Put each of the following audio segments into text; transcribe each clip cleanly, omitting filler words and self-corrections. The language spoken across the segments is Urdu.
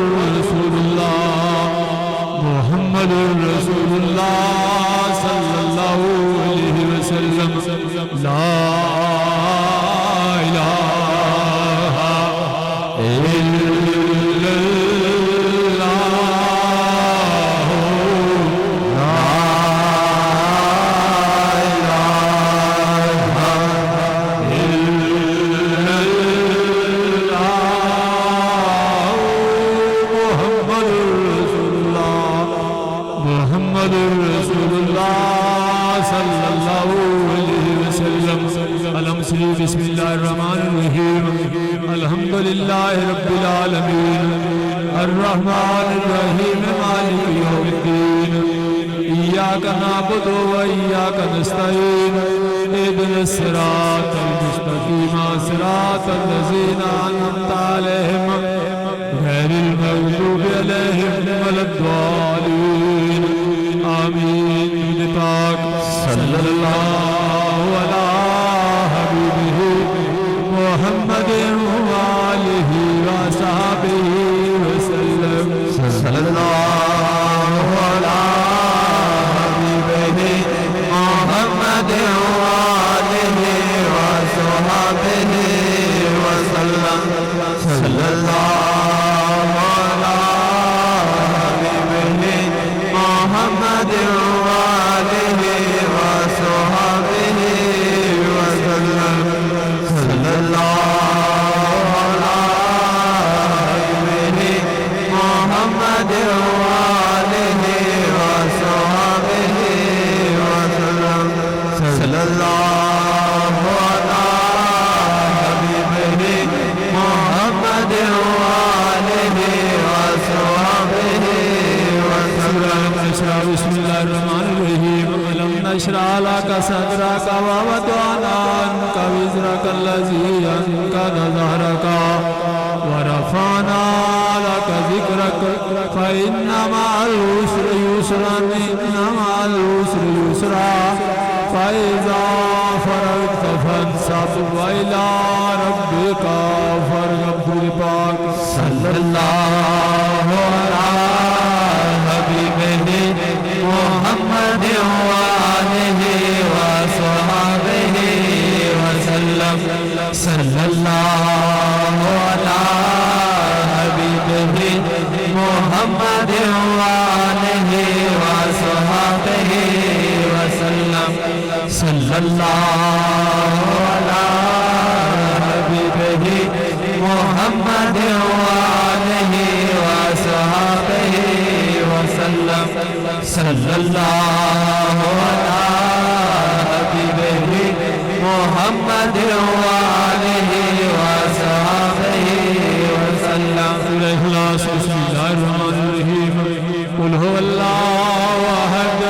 رسول اللہ محمد رسول اللہ صلی اللہ علیہ وسلم لا الہ الا بسم اللہ الرحمن الرحیم الحمد للہ رب العالمین الرحمن الرحیم مالک یوم الدین ایاک نعبد و ایاک نستعین اهدنا الصراط المستقیم صراط الذین انعمت علیہم غیر المغضوب علیہم ولا الضالین آمین پاک صلی اللہ علیہ محمد وآلہ وصحبہ وسلم صلی اللہ علیہ محمد وآلہ وصحبہ وسلم صلی اللہ علیہ محمد وآلہ وصحبہ وسلم صلی اللہ بسم اللہ الرحمن الرحیم الم نشرح لک صدرک ووضعنا عنک وزرک الذی انقض ظہرک ورفعنا لک ذکرک فإن مع العسر یسرا إن مع العسر یسرا فإذا فرغت فانصب وإلی ربک فارغب پاک صلی اللہ علیہ محمد وآلہ وصحبہ وسلم صلی اللہ علیہ حبیبہ محمد وآلہ وصحبہ وسلم صلی اللہ علیہ حبیبہ محمد وآلہ وصحبہ وسلم صلی اللہ علیہ حبیبہ محمد وآلہ وصحبہ وسلم سورہ اخلاص بسم اللہ الرحمن الرحیم قل هو اللہ احد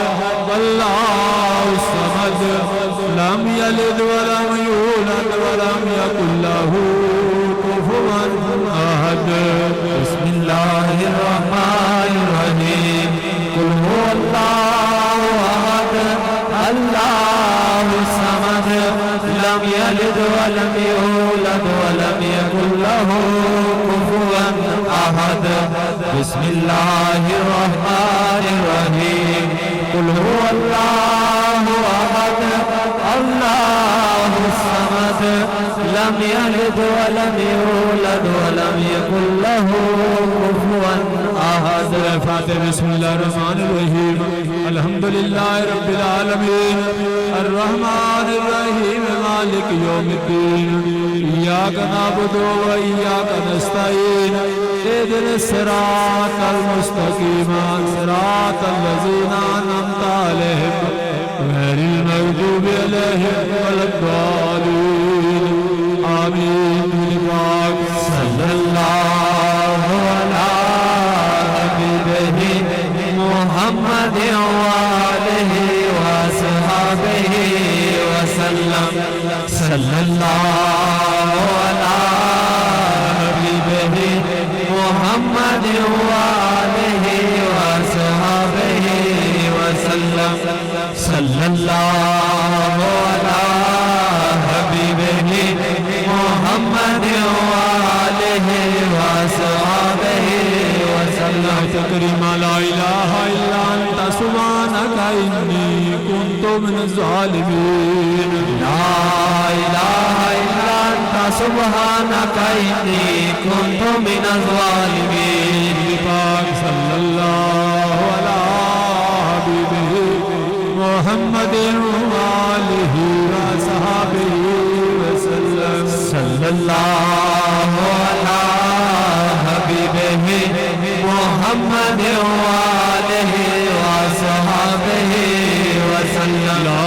واللہ الصمد لم یلد ولم یولد ولم یکن له کفوا احد بسم اللہ الرحمن الرحیم قل هو اللہ احد اللہ الصمد لم یلد ولم یولد ولم یکن له کفوا احد بسم اللہ الرحمن الرحیم قل هو اللہ احد اللہ الصمد لم یلد ولم یولد ولم یکن له کفوا احد فاتح بسم اللہ الرحمن الرحیم الحمد للہ رب العالمین الرحمن الرحیم مالک یوم الدین ایاک نعبد و ایاک نستعین اهدنا الصراط المستقیم صراط الذین انعمت علیہم غیر المغضوب علیہم ولا الضالین آمین پاک صلی اللہ علیہ حبیبہ محمد وآلہ وصحبہ وسلم صلی اللہ علیہ حبیبہ محمد وآلہ وصحبہ وسلم صلی اللہ علیہ حبیبہ محمد وآلہ وصحبہ اللہ کریم لا الہ الا انت سبحانک انی کنت من الظالمین لا الہ الا انت سبحانک انی کنت من الظالمین پاک صلی اللہ علی حبیبہ محمد وآلہ وصحبہ وسلم صلی اللہ علی حبیبہ محمد وآلہ وصحبہ وسلم لا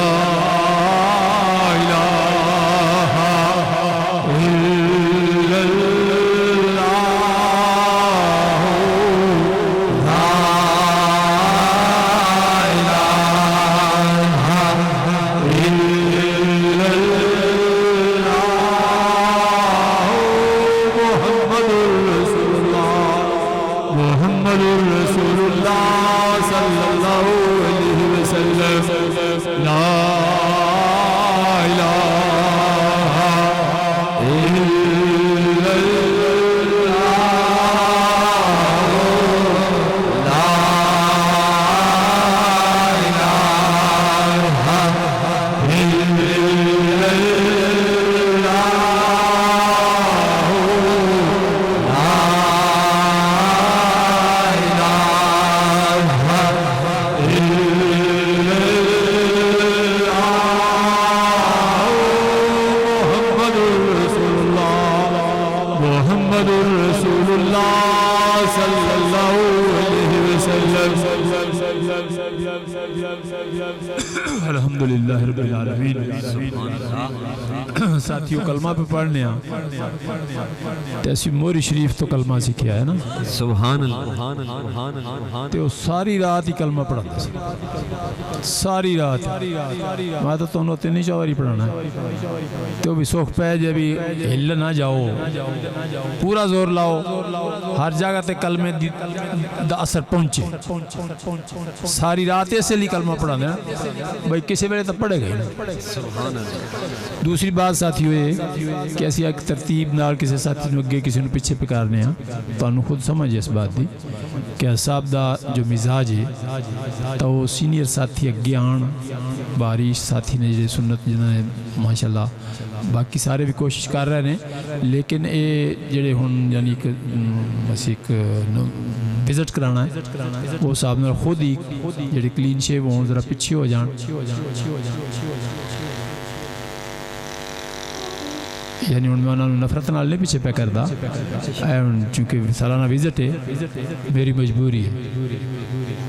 الحمدللہ رب العالمین ساتھیوں کلمہ پہ پڑھنے تیسی موری شریف تو کلمہ سکھیا ہے نا سبحان اللہ تو ساری رات ہی کلمہ پڑھا ساری رات میں تو انہوں تینی چاوری پڑھانا ہے تو بھی سوکھ پہ جب بھی ہل نہ جاؤ پورا زور لاؤ ہر جگہ تے کلمے دا اثر پہنچے ساری رات ایسے لی کلمہ پڑھانا ہے بھائی کسی ویلے تو پڑھے گئے دوسری بات ساتھی ہوئے کہ ایسی ایک ترتیب نال کسی ساتھی نے اگے کسی نے پیچھے پکارنے ہیں تو انہوں خود سمجھے اس بات دی کہ صاحب دا جو مزاج ہے تو وہ سینئر ساتھی اگے آن بارش ساتھی نے جو سنت جنہوں نے ماشاءاللہ باقی سارے بھی کوشش کر رہے ہیں لیکن اے جڑے ہن یعنی بس ایک وزٹ کرانا ہے وہ صاحب نے خود ہی جڑے کلین شیو ہوں ذرا پیچھے ہو جان یعنی ان میں انہوں نے نفرت نال نہیں پیچھے پہ کردہ چونکہ سالانہ وزٹ ہے میری مجبوری ہے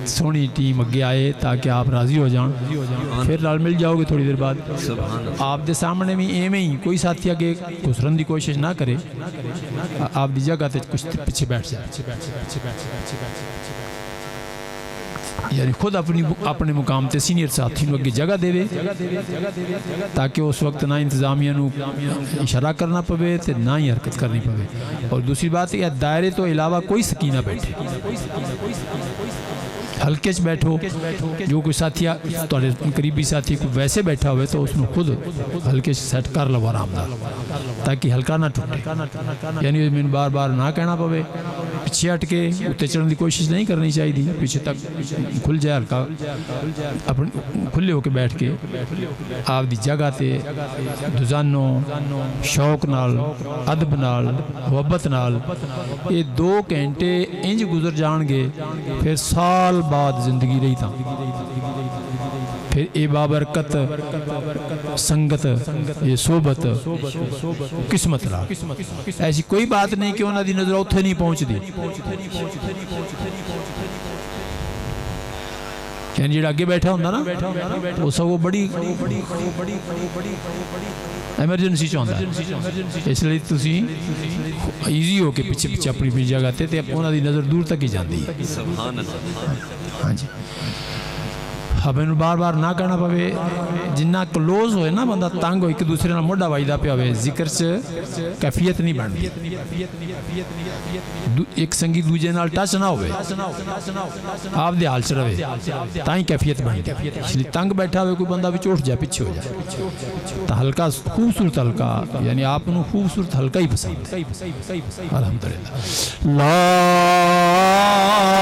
سونی ٹیم اگے آئے تاکہ آپ راضی ہو جائیں پھر نال مل جاؤ گے تھوڑی دیر بعد آپ دے سامنے میں ایم ہی کوئی ساتھی آگے گھسرن دی کوشش نہ کرے آپ دی جگہ تے کچھ پیچھے بیٹھ جائے یعنی خود اپنے مقام تے سینئر ساتھی نو اگے جگہ دے تاکہ اس وقت نہ انتظامیہ نو اشارہ کرنا پوے تے نہ ہی حرکت کرنی پوے اور دوسری بات یہ دائرے تو علاوہ کوئی سکینہ بیٹھے ہلکے چ بیٹھو جو کوئی ساتھی قریبی ساتھی کو ویسے بیٹھا ہوئے تو اس میں خود ہلکے سے سیٹ کر لو آرام دار تاکہ ہلکا نہ ٹوٹے یعنی میں بار بار نہ کہنا پوے پیچھے ہٹ کے اتنے چڑھنے کی کوشش نہیں کرنی چاہیے پیچھے تک کھل جائے ہلکا کھلے ہو کے بیٹھ کے آپ دی جگہ تے دزانوں شوق نال ادب نال محبت نال یہ 2 گھنٹے انج گزر جان گے پھر سال بعد زندگی رہی تھا پھر اے بابرکت سنگت یہ صحبت قسمت رہا ایسی کوئی بات نہیں کہ انہوں دی نظر اتھے نہیں پہنچ دی یعنی جڑا آگے بیٹھا ہوندہ نا وہ سب وہ بڑی ایمرجنسی چاہتا ہے اس لئے تسی ایزی ہو کے پیچھے اپنی جگہ تے انہوں دی نظر دور تک ہی جاندی ہاں جی اب انہوں بار بار نہ کرنا پوے جنہ کلوز ہوئے نا بندہ تانگ ہو ایک دوسرے نہ موڑا وائدہ پہ ہوئے ذکر سے کیفیت نہیں بڑھنی ایک سنگی دوجے نال ٹچ نہ ہوئے آپ دے حال چ رہے تائیں کیفیت بڑھنی اس لیے تانگ بیٹھا ہوئے کوئی بندہ بھی چوٹ جائے پیچھے ہو جائے تو ہلکا خوبصورت ہلکا یعنی آپ انہوں خوبصورت ہلکا ہی پسند الحمدللہ لا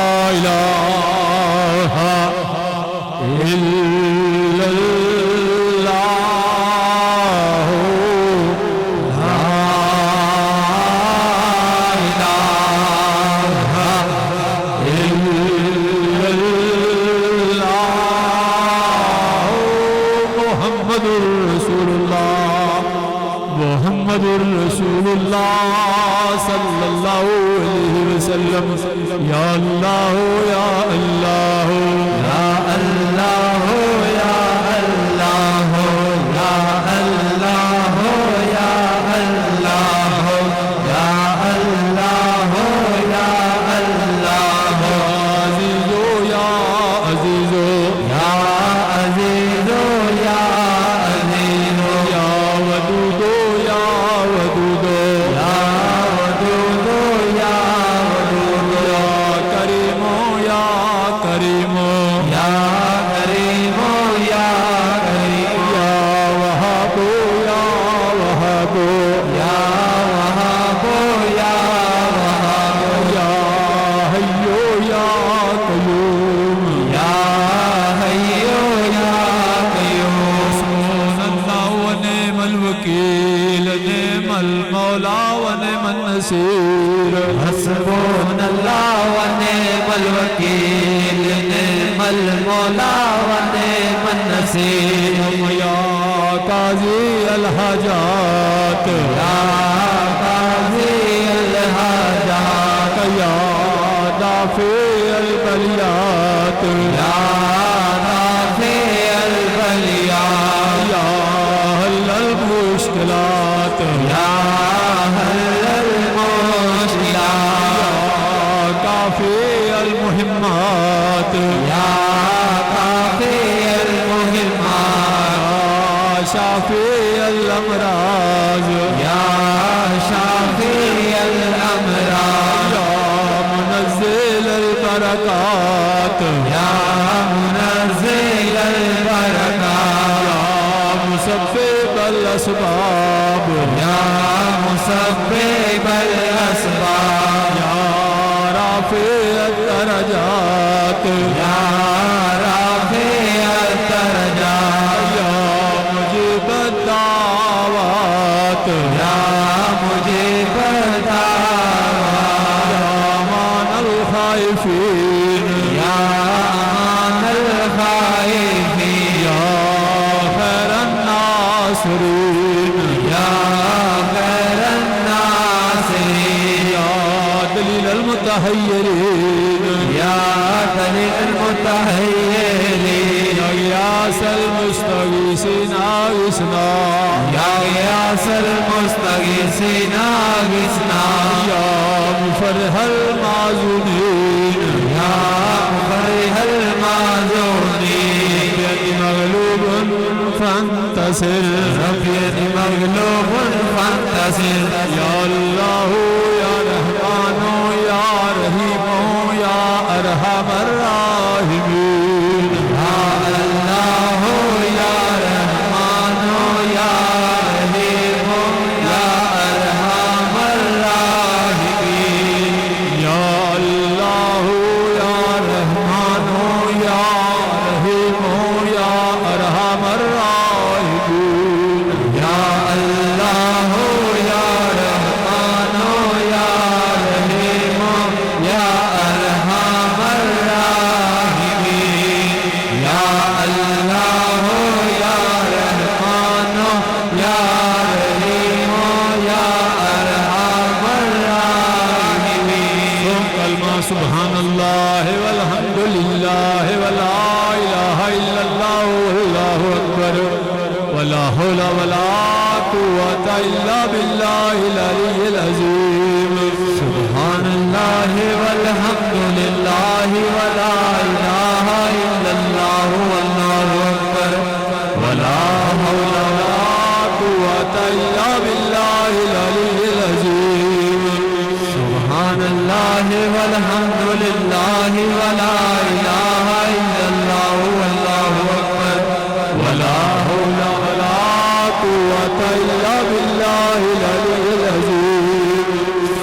یا اللہ یا اللہ یا اللہ یا اللہ یا اللہ یا اللہ یا اللہ یا اللہ عزیزو یا عزیزو یا عزیزو یا عزیزو یا ودودو یا ودودو یا ودودو یا ودودو یا کریمو یا کریمو یا کریمو یا کریمو یا وہابو یا وہابو یا وہابو یا وہابو یا حیو یا قیوم یا حیو یا قیوم حسبنا اللہ ونعم الوکیل نعم المولا ونعم النصیر حسبنا اللہ ونعم الوکیل نعم المولا ونعم النصیر یا قاضی الحاجات یا قاضی الحاجات یا دافع البلیات یا رافع البلیات یا حل المشکلات یا حل المشکلات یا کافی المہمات یا کافی المہمات یا شافی الامراض یا شافی الامراض یا منزل البرکات یا منزل البرکات یا مسبب الاسباب یا مسبب الاسباب یا رافع الدرجات یا رافع الدرجات یا مجیب الدعوات یا مجیب الدعوات یا امان الخائفین یا امان الخائفین یا خیر الناصرین یا خیر الناصرین یا دلیل المتحیرین یا دلیل المتحیرین یا غیاث المستغیثین آغثنا یا غیاث المستغیثین آغثنا یا مفرح المعذونین یا مفرح المعذونین ربی مغلوب فانتصر ربی مغلوب فانتصر یا اللہ یا رحمان یا رحیم یا ارحم الراحمین یا اللہ یا رحمان یا رحیم یا ارحم الراحمین یا اللہ یا رحمان یا رحیم یا ارحم الراحمین یا اللہ یا رحمان یا رحیم یا ارحم الراحمین یا اللہ یا رحمان یا رحیم یا ارحم الراحمین کلمہ سبحان اللہ والحمد للہ ولا الہ الا اللہ واللہ اکبر ولا حول ولا قوة الا باللہ العلی العظیم سبحان اللہ والحمد للہ ولا الہ الا اللہ واللہ اکبر ولا حول ولا قوة الا باللہ العلی العظیم سبحان اللہ والحمد للہ ولا الہ الا اللہ واللہ اکبر ولا حول ولا قوة الا باللہ العلی العظیم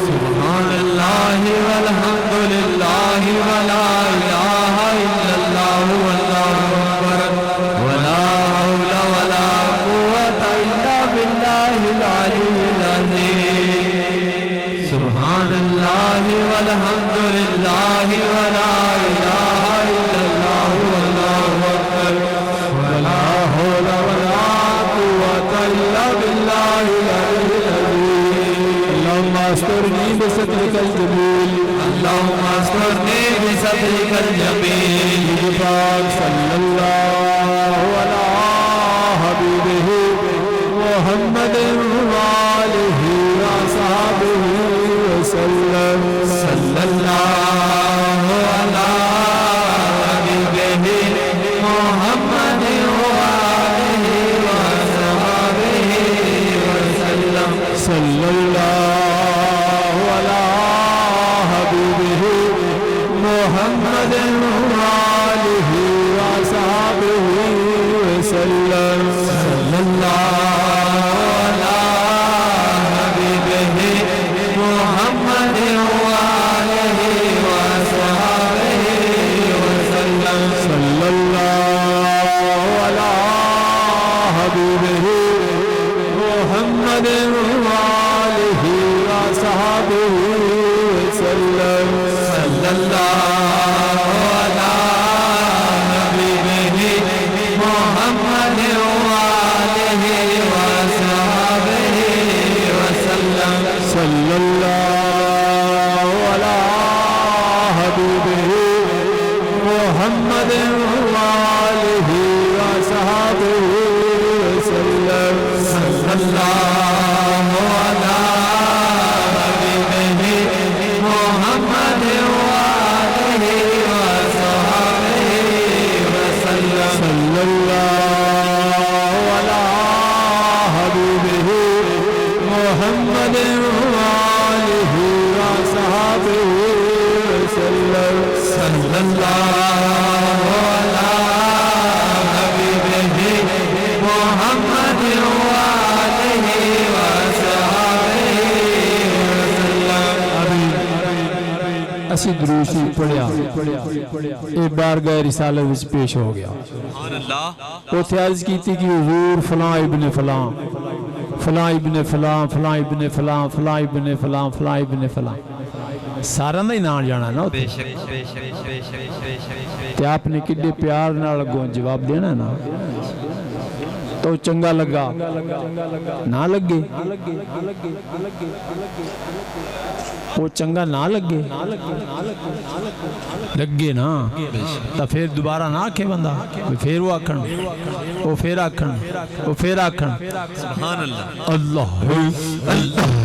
سبحان اللہ والحمد للہ ولا الہ الا اللہ واللہ اکبر ولا حول ولا قوة الا باللہ العلی العظیم سبحان اللہ والحمد للہ ولا الہ رفيق الجميل صلى الله على حبيبه محمد وآله وصحبه وسلم صلى الله على حبيبه محمد وآله وصحبه وسلم صلى الله على حبيبه محمد وآله وصحبه وسلم صلى الله على حبيبه محمد وآله وصحبه وسلم صلى الله على حبيبه محمد وآله وصحبه وسلم صلى الله على حبيبه محمد وآله وصحبه وسلم صلى الله على حبيبه محمد وآله وصحبه وسلم صلى الله على حبيبه محمد وآله وصحبه وسلم صلى الله على حبيبه محمد وآله وصحبه وسلم صلى الله على حبيبه محمد وآله وصحبه وسلم اسی درود شریف پڑھیا اے بارگاہ رسالت وچ پیش ہو گیا سبحان اللہ اوتھے عرض کیتی کہ حضور فلاں ابن فلاں فلاں ابن فلاں فلاں ابن فلاں فلاں ابن فلاں فلاں ابن فلاں سارا دا ہی نام جانا نا بے شک بے شک بے شک بے شک تے آپ نے کڈے پیار نال اگوں جواب دینا نا تو چنگا لگا نہ لگے وہ چنگا نہ لگے لگے نا تو پھر دوبارہ نہ آکھے بندہ پھر وہ آکھن وہ پھر آکھن وہ پھر آکھن سبحان اللہ اللہ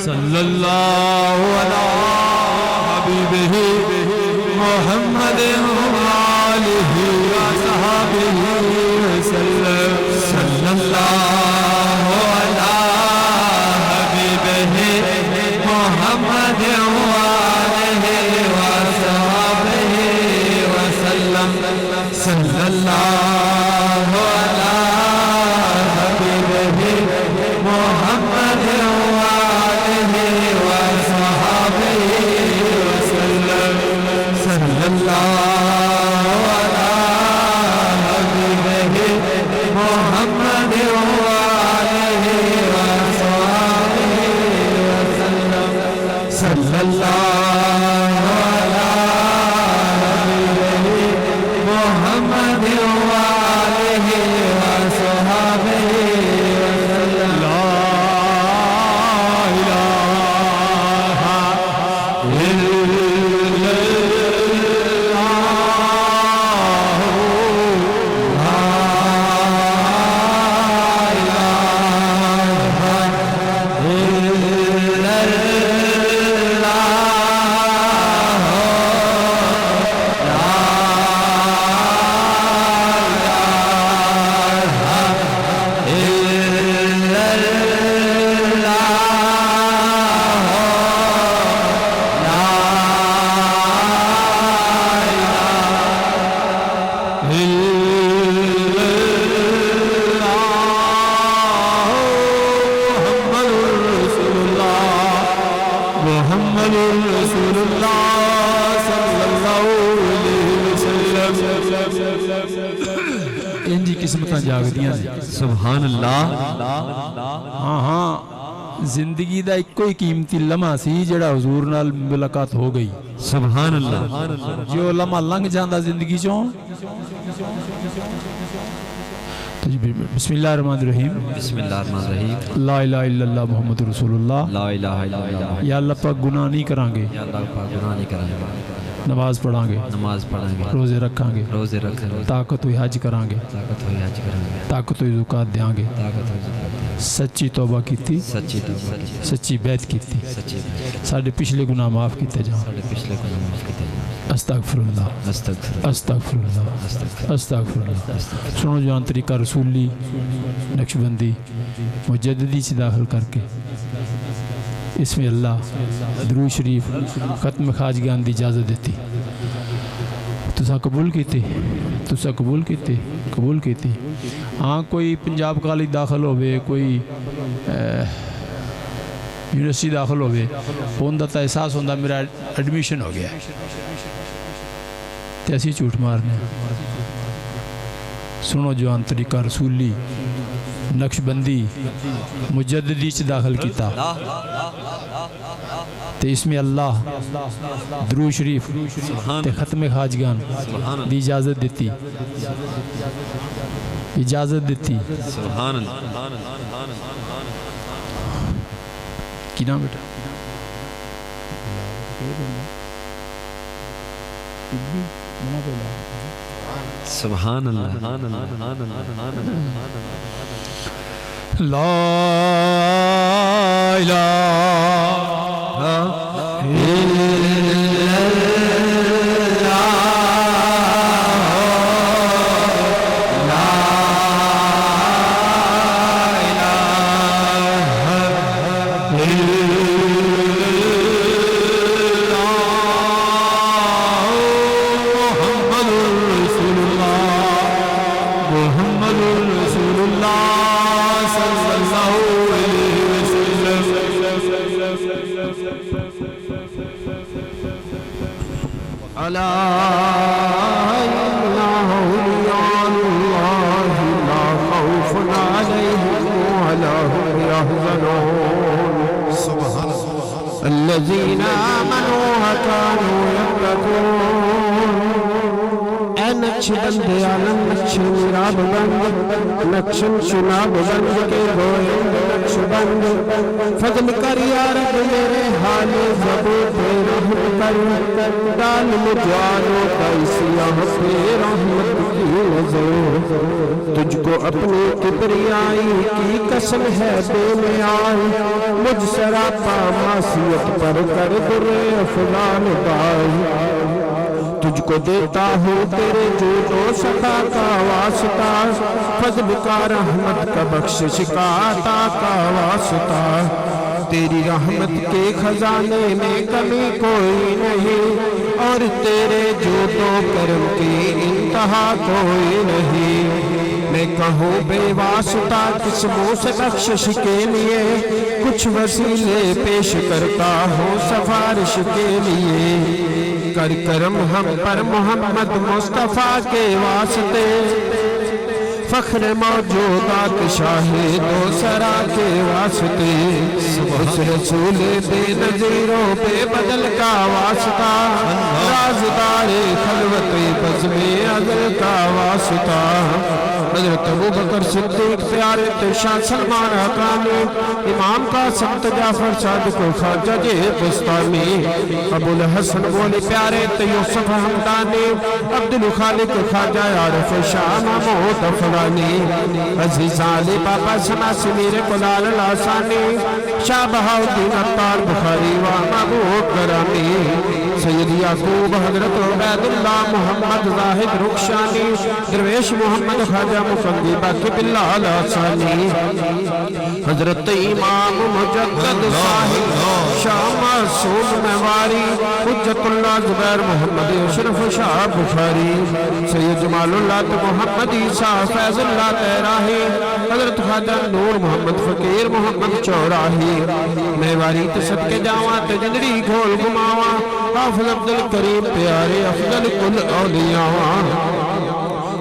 صلی اللہ علی حبیبہ محمد وآلہ وصحبہ وسلم صلی اللہ علی حبیبہ محمد وآلہ وصحبہ وسلم صلی اللہ علی حبیبہ محمد وآلہ وصحبہ قسمتاں جاگدیاں نے سبحان اللہ ہاں ہاں زندگی دا ایک کوئی قیمتی لمحہ سی جڑا حضور نال ملاقات ہو گئی سبحان اللہ جو لمحہ لنگ جاندہ زندگی چوں بسم اللہ الرحمن الرحیم بسم اللہ الرحمن الرحیم لا الہ الا اللہ محمد رسول اللہ لا الہ الا اللہ یا اللہ پاک گناہ نہیں کریں گے یا اللہ پاک گناہ نہیں کریں گے نماز پڑھیں گے نماز پڑھیں گے روزے رکھیں گے روزے رکھیں گے طاقت ہوئی حج کریں گے طاقت ہوئی حج کریں گے طاقت ہوئی زکات دیاں گے طاقت ہوئی زکات دیں گے سچی توبہ کیتی سچی توبہ کی سچی بیعت کیتی سچی بیعت ساڑھے پچھلے گناہ معاف کیتے جاؤں ساڑھے پچھلے گناہ معاف کیتے جاؤں استغفر اللہ استغفر استغفر اللہ استغفر اللہ سنو جوان طریقہ رسولی نقشبندی مجددی سے داخل کر کے اس میں اللہ درود شریف ختم خواجگان دی اجازت دیتی تسا قبول کیتے تسا قبول کیتے قبول کیتے ہاں کوئی پنجاب کالج داخل ہوئے کوئی یونیورسٹی داخل ہوئے ہوندہ تا احساس ہوندہ میرا ایڈمیشن ہو گیا تیسی چوٹ مارنے سنو جوان طریقہ رسولی نقشبندی مجددی سے داخل کیتا تے اس میں اللہ درود شریف تے ختم خواجگان دی اجازت دیتی اجازت دیتی سبحان اللہ کی نام بیٹا سبحان اللہ لا الہ الذين آمنوا وكانوا يتقون اے نقش بندے عالم نقش میراب بند نقشن شناب بند کے گوئند نقش بند فضل کر یا رب میرے حال زبو پہ رحم کر ڈال مجھالوں کا سیاہ پہ رحمت کی نظر تجھ کو اپنی کبریائی کی قسم ہے بے نیائی مجھ سراپا معصیت پر کر در افضال بائی تجھ کو دیتا ہوں تیرے جود و سخا کا واسطہ فضل کا رحمت کا بخشش کا عطا کا واسطہ تیری رحمت کے خزانے میں کمی کوئی نہیں اور تیرے جود و کرم کی انتہا کوئی نہیں میں کہوں بے واسطہ کس منہ سے بخشش کے لیے کچھ وسیلے پیش کرتا ہوں سفارش کے لیے کر کرم ہم پر محمد مصطفیٰ کے واسطے فخر موجودات شاہد و سرا کے واسطے اس رسول بے نظیر و بے بدل کا واسطہ رازدار خلوت بزم ازل کا واسطہ حضرت ابوبکر صدیق پیارے شاہ سلمان حقانی امام قاسم جعفر صادق و خواجہ بستانی ابو الحسن بولی پیارے یوسف حمدانی عبدالخالق خواجہ عارف شاہ محمود افغانی عزیز علی بابا سنا سمیر قلال الاسانی شاہ بہاؤدین عطار بخاری و محبوب گرامی سید یعقوب حضرت عبید اللہ محمد زاہد رخشانی درویش محمد خواجہ مفندی باقی باللہ الاسانی حضرت امام مجدد صاحب شاہ معصوم نواری حجت اللہ زبیر محمد اشرف شاہ بخاری سید جمال اللہ محمد عیسیٰ فیض اللہ تیراہی حضرت خواجہ نور محمد فقیر محمد چوراہی میواری تصد کے جاواں تجندری گھول گماواں حافظ عبدالکریم پیارے افضل کل اولیاء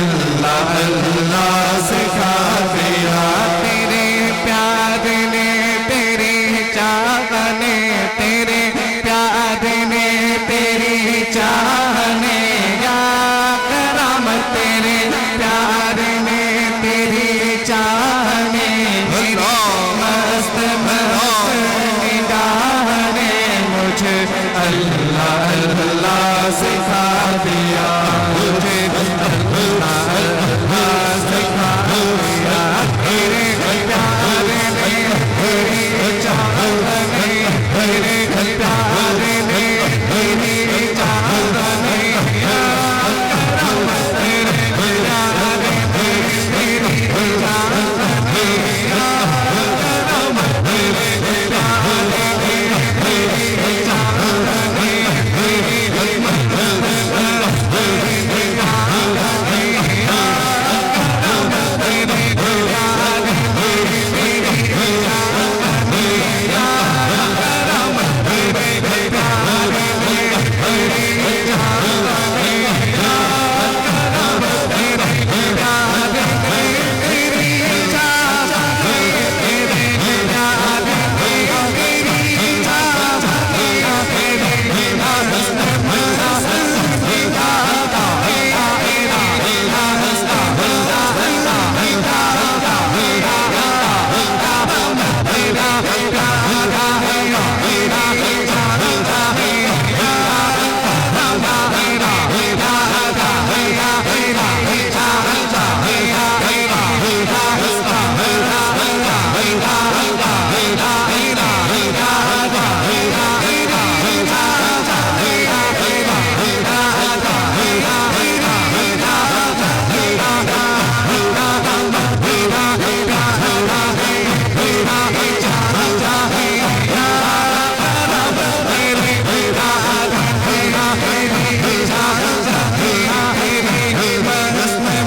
اللہ اللہ سکھا دیا تیرے پیار نے تیری چاہ نے تیرے پیار نے تیری چاہ نے یا کرم تیرے پیار نے تیری چاہ نے مست مست نگاہ نے مجھے اللہ اللہ سکھا دیا مجھے اللہ اللہ سکھا دیا تیرے پیار نے تیری چاہ نے تیرے پیار نے تیری چاہ نے یا کرم تیرے پیار نے تیری چاہ نے یا کرم تیرے پیار نے تیری چاہ نے تیری مدد تیری چاہ نے یا کرم تیرے پیار نے تیری چاہ نے یا کرم تیرے پیار نے تیری چاہ نے یا کرم تیرے پیار نے تیری چاہ نے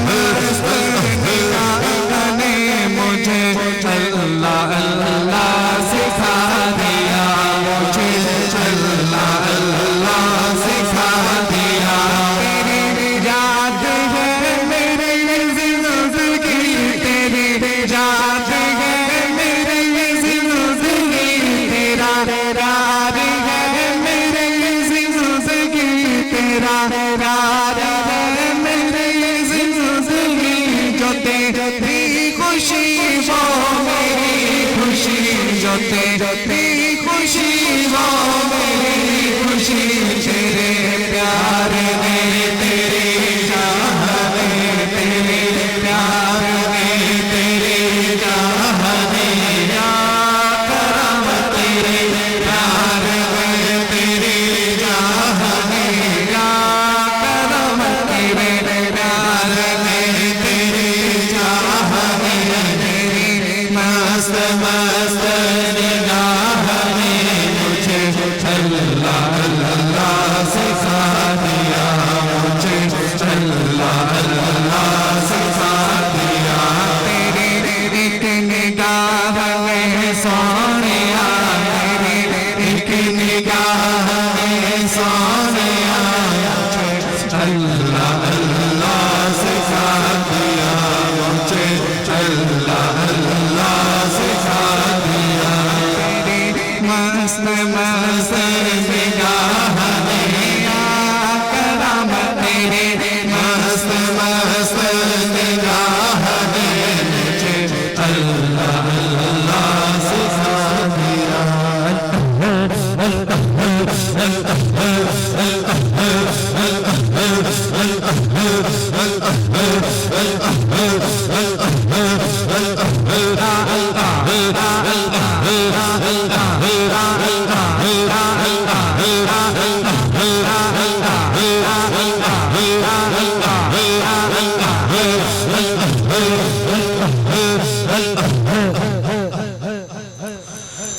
تیرے پیار نے تیری چاہ نے تیرے مست مست نگاہ تیری خوشی وہ میری خوشی تیرے پیار نے تیری چاہ نے تیرے پیار نے تیری چاہ نے یا کرم تیرے پیار نے تیری چاہ نے یا کرم تیرے پیار نے تیری چاہ نے تیری مست مست نگاہ نے مجھے اللہ اللہ سکھا دیا مجھے اللہ اللہ سکھا دیا تیری ایک نگاہ میں سونیا تیری ایک نگاہ میں سونیا مجھے اللہ اللہ سکھا دیا مجھے اللہ اللہ سکھا دیا تیری مست مست نگاہ نے یا کرم تیرے مست مست نگاہ نے مجھے اللہ اللہ سکھا دیا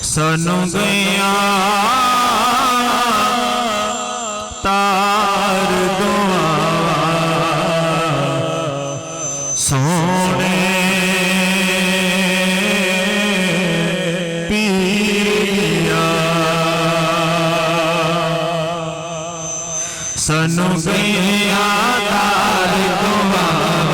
سن گیا تار دعا سونے پیا سن گیا تار دعا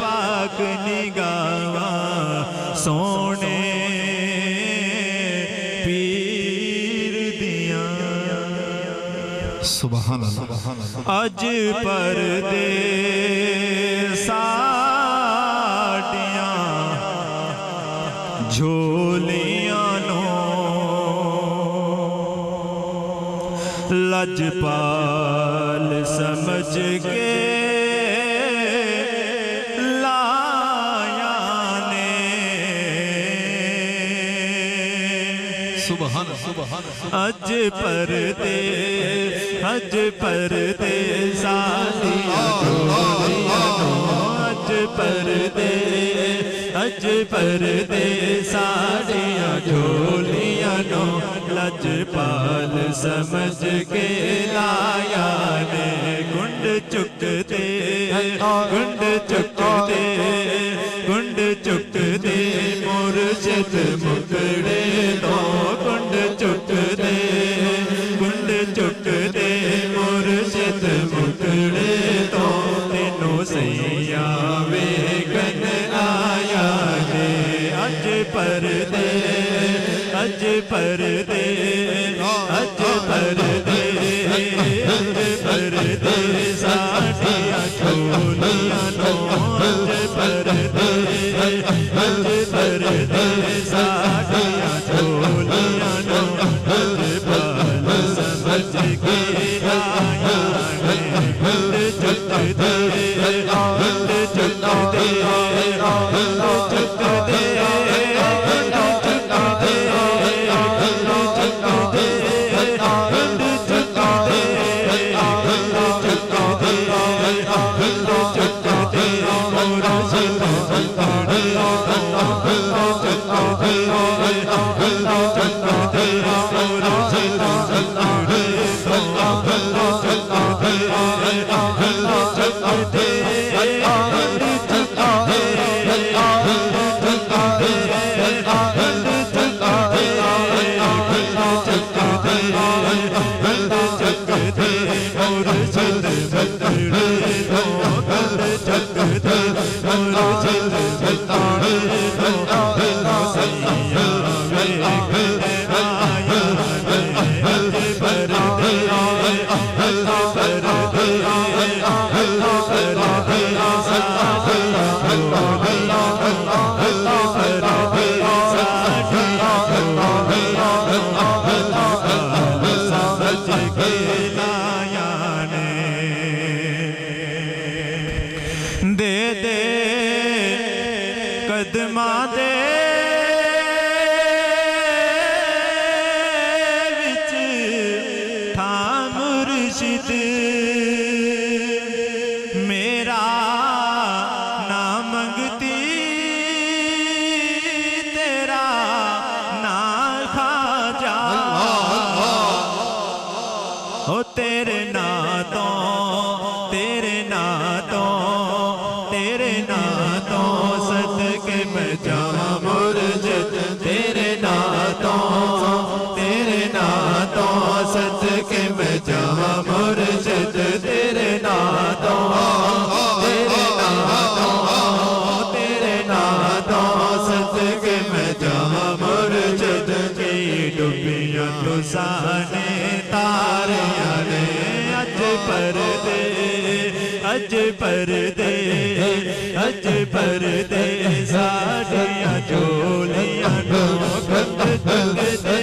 پاک نگاواں سونے پیر دیاں سبحان اللہ اج پردے ساڈیاں جھولیاں نو لجپال سمجھ کے لایا نے سبحان اج پردے ساڈیاں جھولیاں نو اج پردے ساڈیاں جھولیاں نو لجپال سمجھ کے لایا نے گنڈ چکتے مرشد مکڑے تو گنڈ چکتے مرشد مکڑے تو تینوں سیاں ویکھن آیا نے اج پردے ساڈیاں جھولیاں نو اج پردے ساڈیاں جھولیاں نو لجپال سمجھ کے لایا نے گنڈ چکتے قدماں دے وچ تھا مرشد میرا نام منگتی تیرا نام خواجہ ہو تیرے ناتوں صدقے میں جاواں مرشد تیرے ناتوں صدقے میں جاواں مرشد تیرے ناتوں صدقے میں جاواں مرشد کی ڈبیاں تو سانے تاریاں نے اج پردے ساڈیاں جھولیاں نو گنڈ چکتے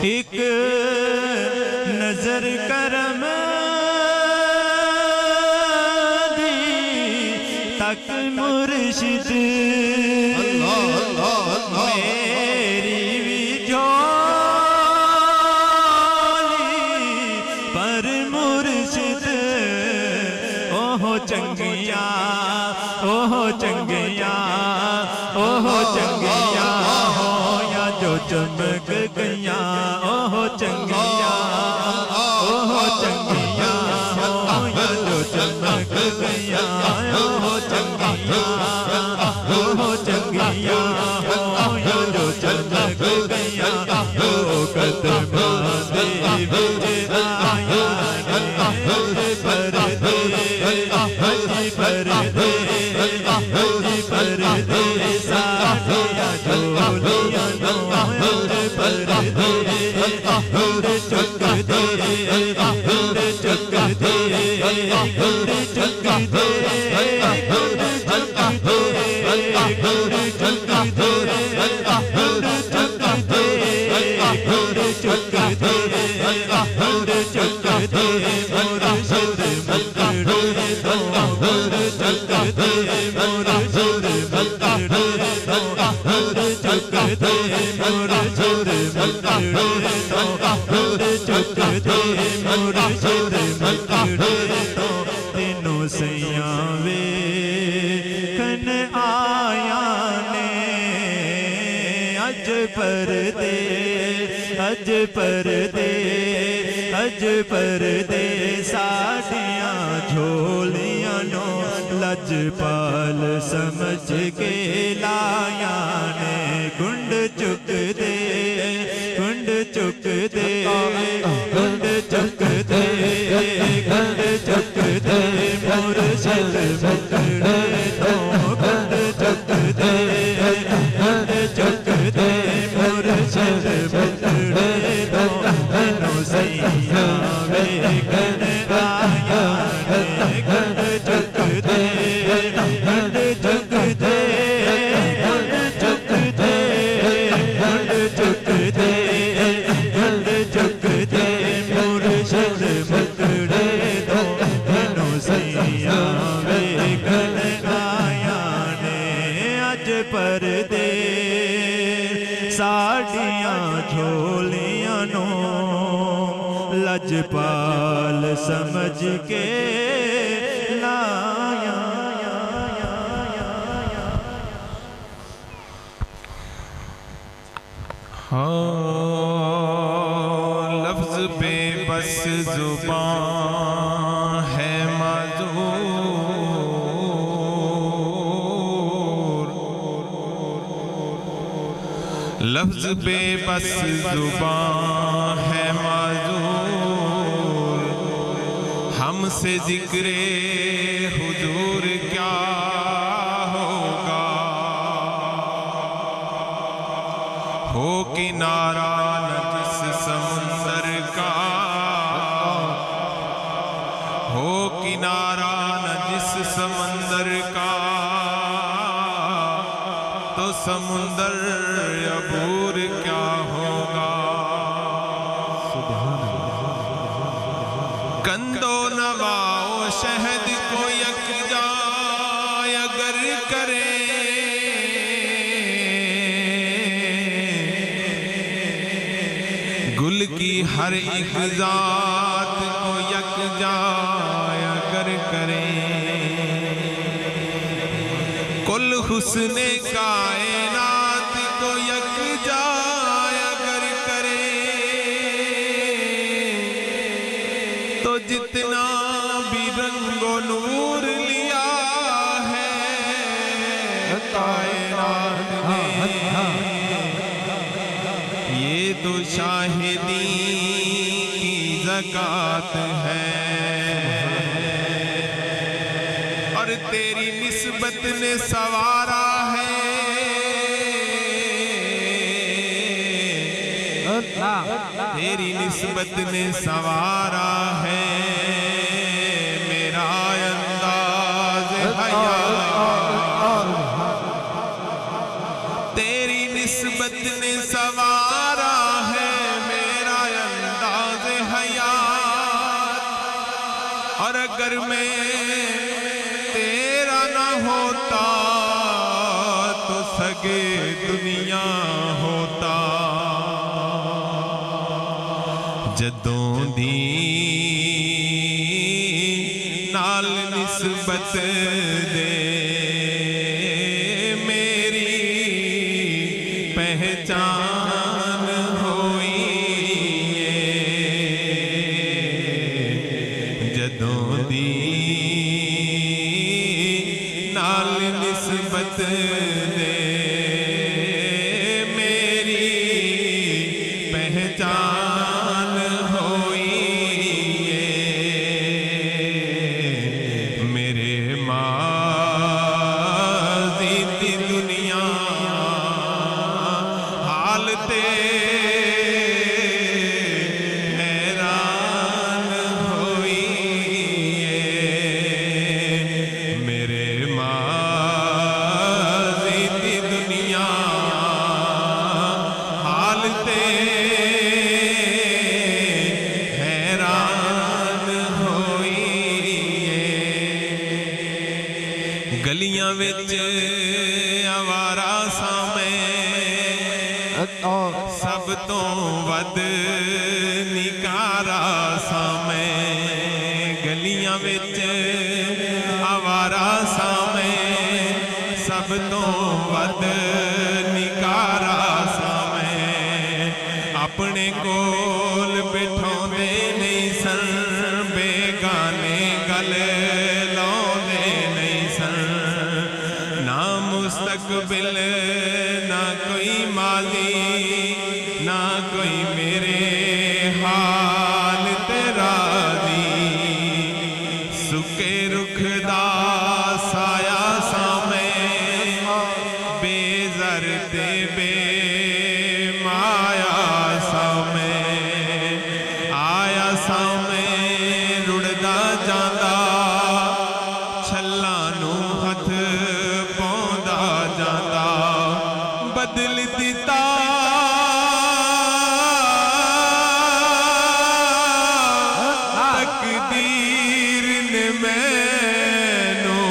ایک نظر کرم دی تک مرشد میری بھی جھولی پر مرشد اوہ چنگیاں اوہ چنگیاں اوہ چنگیاں ہو یا جو چمک گیاں اوہ چنگیاں اوہ چنگیاں ہو یا جو چمک گیاں اوہ چنگیاں اوہ چنگیاں ہو یا جو چمک گیاں او قدماں دی وچ آیا پردے پردے پردے ساڈیاں جھولیاں تینوں سیاں ویکھن آیا نے اج پردے اج پردے اج پردے ساڈیاں جھولیاں نو لجپال سمجھ کے لایا نے گنڈ چک دے گنڈ چک دے گنڈ چک دے گنڈ چک دے مرشد مکڑے تو گنڈ چک دے گنڈ چک دے مرشد مکڑے تو تینوں سیاں ویکھن آیا گنڈ چک دے گنڈ چک دے گنڈ چک دے گنڈ چک دے گنڈ چک دے مرشد مکڑے تو تینوں سیاں ویکھن آیا نے اج پردے ساڈیاں جھولیاں نو لجپال سمجھ کے لایا لفظ بے بس زبان ہے معذور لفظ بے بس زبان ہے معذور ہم سے ذکر حضور کیا ہوگا ہو کنارہ نہ جس سمندر کا ہو کنارہ نہ جس سمندر کا تو سمندر عبور کیا ہوگا کندو نواؤ شہد کو یکجا اگر کرے گل کی ہر ایک ذات کو یکجا اگر کرے کل حسن کائنات کو یکجا اگر کرے تو جتنا بھی رنگ و نور لیا ہے کائنات نے یہ تو شاہدی کی زکوٰۃ ہے اور تیری نسبت نے سوارا ہے تیری نسبت نے سوارا ہے میرا انداز حیات تیری نسبت نے سوارا ہے میرا انداز حیات اور اگر میں تیرا نہ ہوتا تو سگے دنیا ہوتا جدوں دی نال نسبت دے میری پہچان ہوئی جدوں دی نال نسبت دے میری پہچان ہوئی میرے ماضی دی دنیا حالت حیران ہوئی میرے ماضی دی دنیا حالت حیران ہوئی گلیاں وچ آوارا سامیں سب تو ود نکارا سامیں گلیاں وچ آوارا سامیں سب تو ود نکارا سامیں اپنے کول بٹھوں دے نہیں سن بیگانے گل لاؤندے نہیں سن نہ مستقبل نہ کوئی ماضی نہ کوئی میرے حال تیرا دی سکے رخ دا سایہ سامیں بے زر تے بے مایا سامیں آیا سامیں رڑدا جاندا چھلاں نوں ہتھ پاوندا جاندا بدل دتا تقدیر نے مینوں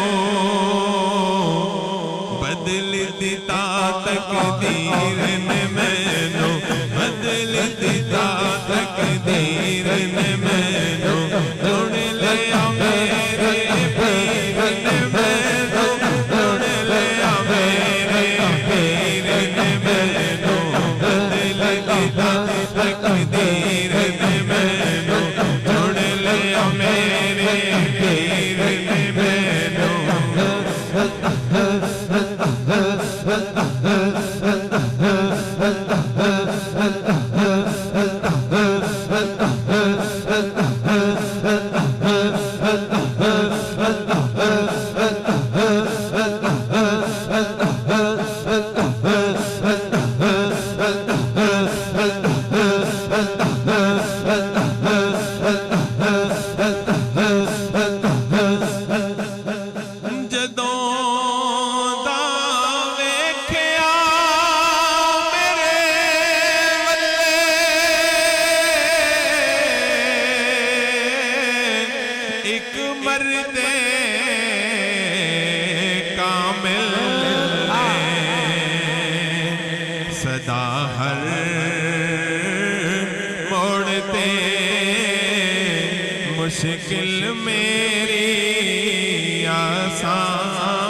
بدل دتا تقدیر نے مینوں بدل دتا تقدیر نے مینوں چن لیا میرے پیر نے مینوں چن لیا میرے پیر نے مینوں بدل دتا تقدیر نے مینوں چن لیا میرے پیر نے مینوں Ha صدا ہر موڑتے مشکل میری آسان